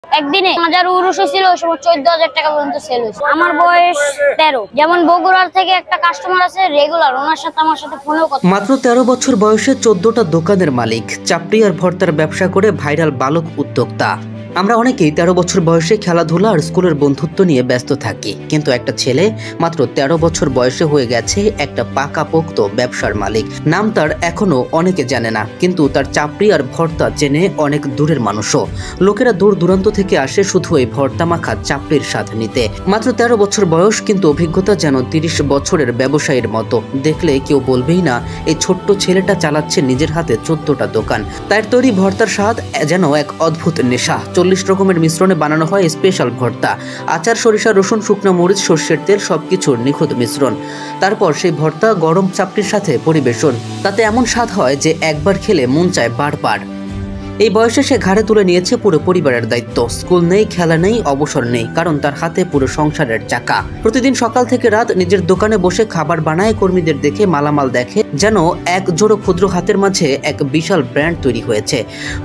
একদিনে হাজার উরুষ ছিল, ওই সময় 14,000 টাকা পর্যন্ত সেল হয়েছে। আমার বয়স 13। যেমন বগুড়ার থেকে একটা কাস্টমার আছে রেগুলার, ওনার সাথে আমার সাথে ফোনেও কথা। মাত্র 13 বছর বয়সে 14টা দোকানের মালিক, চাপড়ি আর ভর্তার ব্যবসা করে ভাইরাল বালক উদ্যোক্তা। আমরা অনেকেই 13 বছর বয়সে খেলাধুলা আর স্কুলের বন্ধুত্ব নিয়ে ব্যস্ত থাকি, কিন্তু একটা ছেলে মাত্র 13 বছর বয়সে হয়ে গেছে একটা পাকাপোক্ত ব্যবসার মালিক। নাম তার এখনো অনেকে জানে না, কিন্তু তার চাপড়ি আর ভর্তা চেনে অনেক দূরের মানুষও। লোকেরা দূর দূরান্ত থেকে আসে শুধু এই ভর্তা মাখা চাপড়ির স্বাদ নিতে। মাত্র 13 বছর বয়স, কিন্তু অভিজ্ঞতা যেন 30 বছরের ব্যবসায়ীর মতো। দেখলে কেউ বলবেই না এই ছোট্ট ছেলেটা চালাচ্ছে নিজের হাতে 14টা দোকান। তার তৈরি ভর্তার স্বাদ যেন এক অদ্ভুত নেশা। 40 রকমের মিশ্রণে বানানো হয় স্পেশাল ভর্তা। আচার, সরিষা, রসুন, শুকনো মরিচ, সর্ষের তেল, সবকিছুর নিখুঁত মিশ্রণ। তারপর সেই ভর্তা গরম চাপড়ির সাথে পরিবেশন। তাতে এমন স্বাদ হয় যে একবার খেলে মন চায় বারবার। এই বয়সে সে ঘাড়ে তুলে নিয়েছে পুরো পরিবারের দায়িত্ব। স্কুল নেই, খেলা নেই, অবসর নেই, কারণ তার হাতে পুরো সংসারের চাকা। প্রতিদিন সকাল থেকে রাত নিজের দোকানে বসে খাবার বানায়, কর্মীদের দেখে, মালামাল দেখে, যেন এক জোড়ো ক্ষুদ্র হাতের মাঝে এক বিশাল ব্র্যান্ড তৈরি হয়েছে।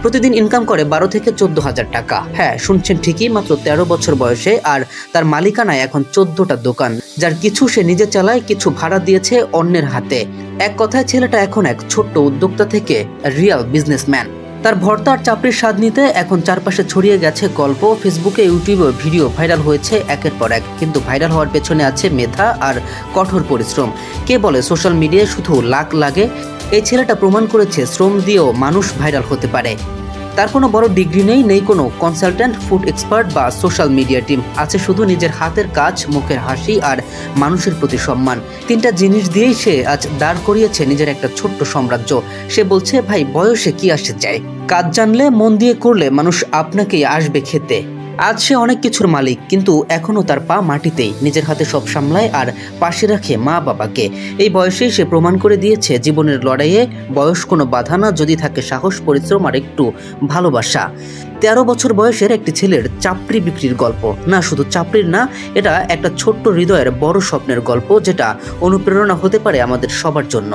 প্রতিদিন ইনকাম করে 12 থেকে 14,000 টাকা। হ্যাঁ, শুনছেন ঠিকই, মাত্র 13 বছর বয়সে। আর তার মালিকানায় এখন 14টা দোকান, যার কিছু সে নিজে চালায়, কিছু ভাড়া দিয়েছে অন্যের হাতে। এক কথায় ছেলেটা এখন এক ছোট্ট উদ্যোক্তা থেকে রিয়েল বিজনেসম্যান। তার ভর্তা আর চাপড়ির স্বাদ নিতে এখন চারপাশে ছড়িয়ে গেছে গল্প। ফেসবুকে, ইউটিউবে ভিডিও ভাইরাল হয়েছে একের পর এক, কিন্তু ভাইরাল হওয়ার পেছনে আছে মেধা আর কঠোর পরিশ্রম। কে বলে সোশ্যাল মিডিয়ায় শুধু লাখ লাগে? এই ছেলেটা প্রমাণ করেছে শ্রম দিয়েও মানুষ ভাইরাল হতে পারে। তার কোনো বড় ডিগ্রি নেই, নেই কোনো কনসালট্যান্ট, ফুড এক্সপার্ট বা সোশ্যাল মিডিয়া টিম। আছে শুধু নিজের হাতের কাজ, মুখের হাসি আর মানুষের প্রতি সম্মান। 3টা জিনিস দিয়েই সে আজ দাঁড় করিয়েছে নিজের একটা ছোট্ট সাম্রাজ্য। সে বলছে, ভাই, বয়সে কি আসে যায়, কাজ জানলে, মন দিয়ে করলে মানুষ আপনাকেই আসবে খেতে। আজ সে অনেক কিছুর মালিক, কিন্তু এখনো তার পা মাটিতেই। নিজের হাতে সব সামলায় আর পাশে রাখে মা বাবাকে। এই বয়সেই সে প্রমাণ করে দিয়েছে জীবনের লড়াইয়ে বয়স কোনো বাধা না, যদি থাকে সাহস, পরিশ্রম আর একটু ভালোবাসা। 13 বছর বয়সের একটি ছেলের চাপড়ি বিক্রির গল্প না, শুধু চাপড়ির না, এটা একটা ছোট্ট হৃদয়ের বড় স্বপ্নের গল্প, যেটা অনুপ্রেরণা হতে পারে আমাদের সবার জন্য।